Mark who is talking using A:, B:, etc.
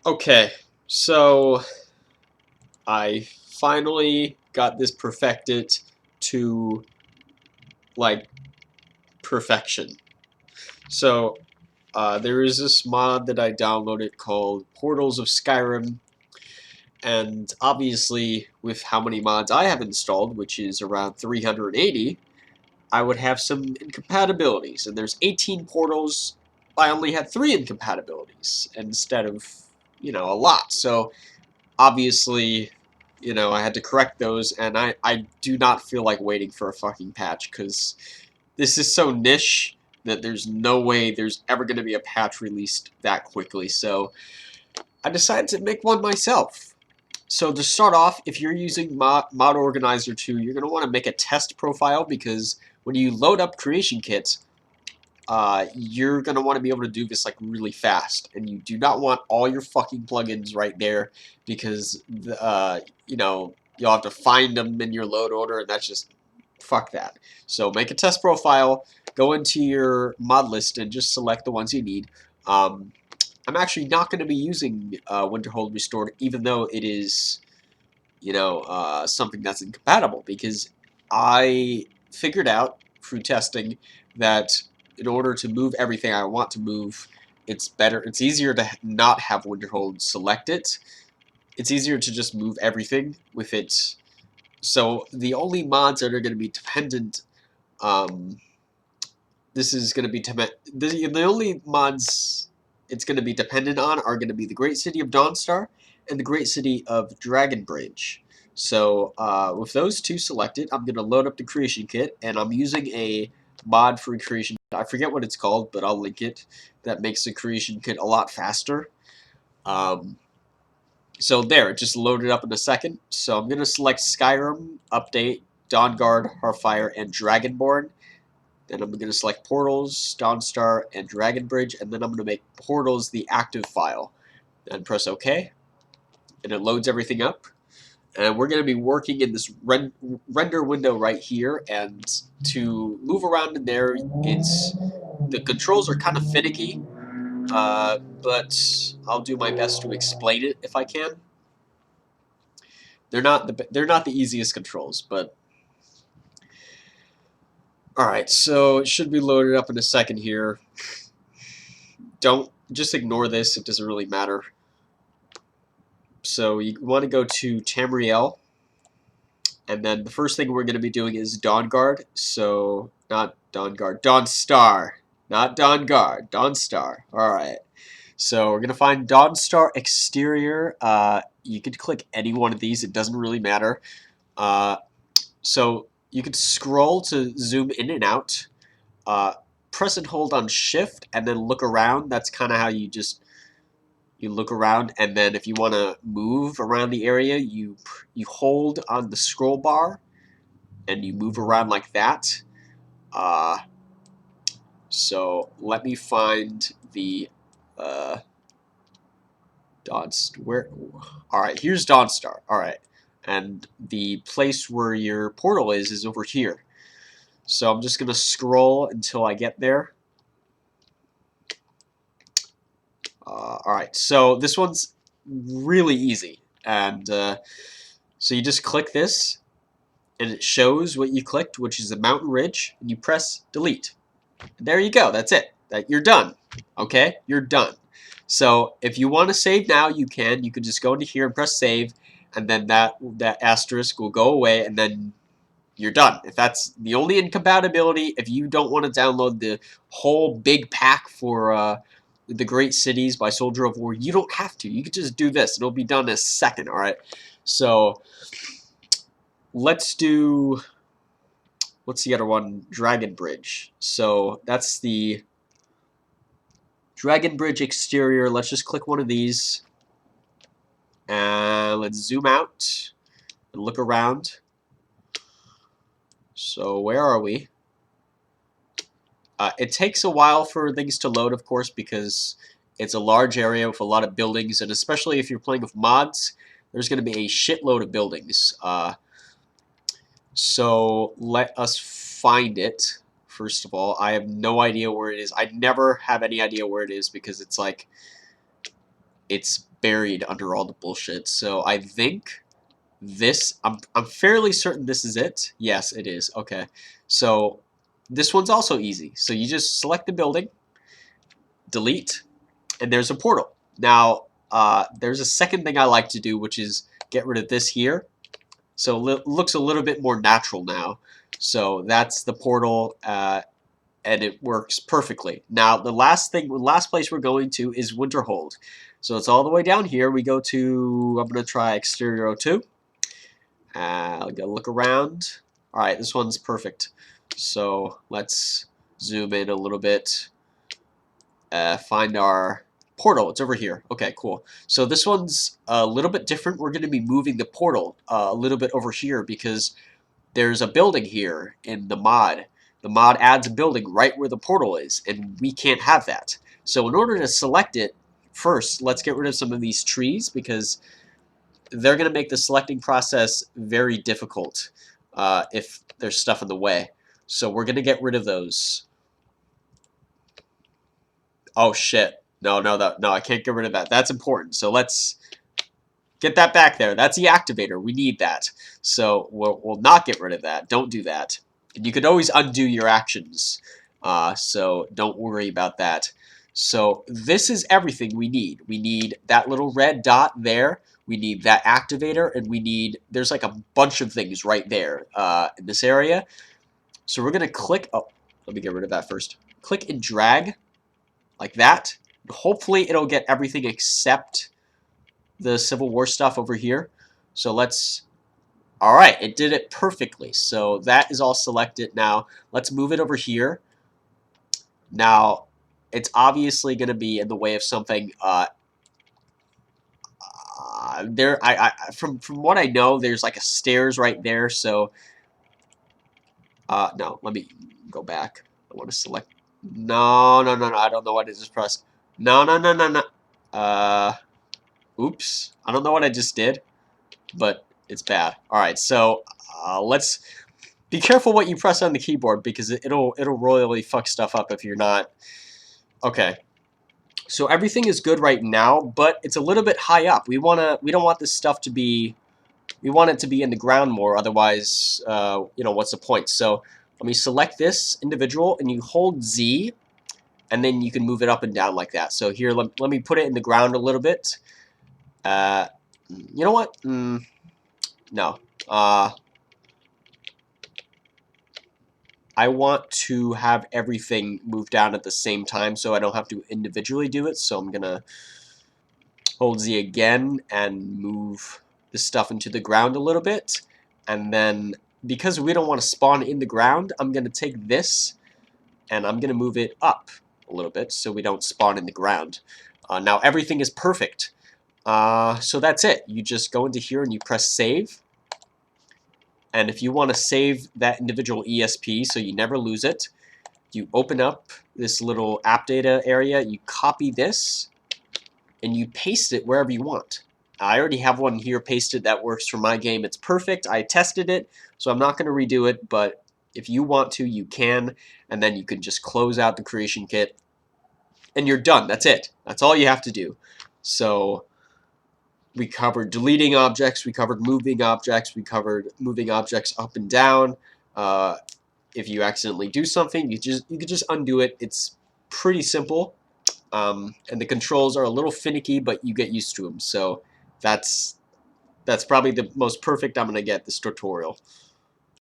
A: Okay, so I finally got this perfected to like perfection. So there is this mod that I downloaded called Portals of Skyrim, and obviously with how many mods I have installed, which is around 380, I would have some incompatibilities. And there's 18 portals. I only had 3 incompatibilities instead of, a lot. So obviously, I had to correct those, and I do not feel like waiting for a fucking patch, because this is so niche that there's no way there's ever going to be a patch released that quickly. So I decided to make one myself. So to start off, if you're using Mod Organizer 2, you're going to want to make a test profile, because when you load up creation kits, you're going to want to be able to do this like really fast, and you do not want all your fucking plugins right there, because you'll have to find them in your load order, and that's just fuck that. So make a test profile, go into your mod list, and just select the ones you need. I'm actually not going to be using Winterhold Restored, even though it is, something that's incompatible, because I figured out through testing that in order to move everything I want to move, it's easier to not have Winterhold selected. It's easier to just move everything with it. So the only mods that are going to be dependent, this is going to be the only mods it's going to be dependent on are going to be the great city of Dawnstar and the great city of Dragonbridge. So with those two selected, I'm going to load up the creation kit, and I'm using a mod for creation. I forget what it's called, but I'll link it. That makes the creation kit a lot faster. Um, so there, it just loaded up in a second. So I'm going to select Skyrim, Update, Dawnguard, Hearthfire, and Dragonborn. Then I'm going to select Portals, Dawnstar, and Dragonbridge, and then I'm going to make Portals the active file. And press OK, and it loads everything up. And we're going to be working in this render window right here, and to move around in there, the controls are kind of finicky, but I'll do my best to explain it if I can. They're not the easiest controls, but all right. So it should be loaded up in a second here. Don't just ignore this; it doesn't really matter. So you want to go to Tamriel, and then the first thing we're going to be doing is Dawnguard. So not Dawnguard, Dawnstar, not Dawnguard, Dawnstar. All right. So we're going to find Dawnstar Exterior. You could click any one of these; it doesn't really matter. So you could scroll to zoom in and out. Press and hold on Shift, and then look around. That's kind of how you look around, and then if you want to move around the area, you hold on the scroll bar, and you move around like that. So let me find the Dawnstar. All right, here's Dawnstar. All right, and the place where your portal is over here. So I'm just gonna scroll until I get there. All right, so this one's really easy, and so you just click this, and it shows what you clicked, which is the mountain ridge, and you press delete. And there you go. That's it. You're done. Okay, you're done. So if you want to save now, you can. You can just go into here and press save, and then that asterisk will go away, and then you're done. If that's the only incompatibility, if you don't want to download the whole big pack for the Great Cities by Soldier of War, you don't have to. You can just do this. It'll be done in a second, all right? So let's do, what's the other one? Dragonbridge. So that's the Dragonbridge exterior. Let's just click one of these. And let's zoom out and look around. So where are we? It takes a while for things to load, of course, because it's a large area with a lot of buildings, and especially if you're playing with mods, there's going to be a shitload of buildings. So let us find it. First of all, I have no idea where it is. I never have any idea where it is, because it's like, it's buried under all the bullshit. So I think this, I'm fairly certain this is it. Yes, it is. Okay. So this one's also easy. So you just select the building, delete, and there's a portal. Now, there's a second thing I like to do, which is get rid of this here. So it looks a little bit more natural now. So that's the portal, and it works perfectly. Now, the last place we're going to is Winterhold. So it's all the way down here. We go to, I'm going to try Exterior 02. I'll go look around. All right, this one's perfect. So let's zoom in a little bit. Find our portal. It's over here. Okay, cool. So this one's a little bit different. We're going to be moving the portal a little bit over here because there's a building here in the mod. The mod adds a building right where the portal is, and we can't have that. So in order to select it, first, let's get rid of some of these trees because they're going to make the selecting process very difficult if there's stuff in the way. So we're going to get rid of those. Oh shit. No, I can't get rid of that. That's important. So let's get that back there. That's the activator. We need that. So we'll not get rid of that. Don't do that. And you could always undo your actions. So don't worry about that. So this is everything we need. We need that little red dot there. We need that activator. And we need, there's like a bunch of things right there in this area. So we're going to click, oh, let me get rid of that first. Click and drag like that. Hopefully it'll get everything except the Civil War stuff over here. So let's, all right, it did it perfectly. So that is all selected now. Let's move it over here. Now, it's obviously going to be in the way of something. From what I know, there's like a stairs right there. So, no, let me go back. I want to select. No. I don't know what I just pressed. No. Oops. I don't know what I just did, but it's bad. All right, so let's be careful what you press on the keyboard because it'll royally fuck stuff up if you're not. Okay. So everything is good right now, but it's a little bit high up. We don't want this stuff to be, we want it to be in the ground more, otherwise, you know, what's the point? So let me select this individual, and you hold Z, and then you can move it up and down like that. So here, let me put it in the ground a little bit. You know what? No. I want to have everything move down at the same time so I don't have to individually do it. So I'm going to hold Z again and move this stuff into the ground a little bit. And then because we don't want to spawn in the ground, I'm going to take this and I'm going to move it up a little bit so we don't spawn in the ground. Now everything is perfect. So that's it. You just go into here and you press save. And if you want to save that individual ESP so you never lose it, you open up this little app data area, you copy this, and you paste it wherever you want. I already have one here pasted that works for my game. It's perfect. I tested it, so I'm not going to redo it, but if you want to, you can, and then you can just close out the creation kit, and you're done. That's it. That's all you have to do. So we covered deleting objects, we covered moving objects, we covered moving objects up and down. If you accidentally do something, you could just undo it. It's pretty simple, and the controls are a little finicky, but you get used to them. So that's probably the most perfect I'm gonna get this tutorial.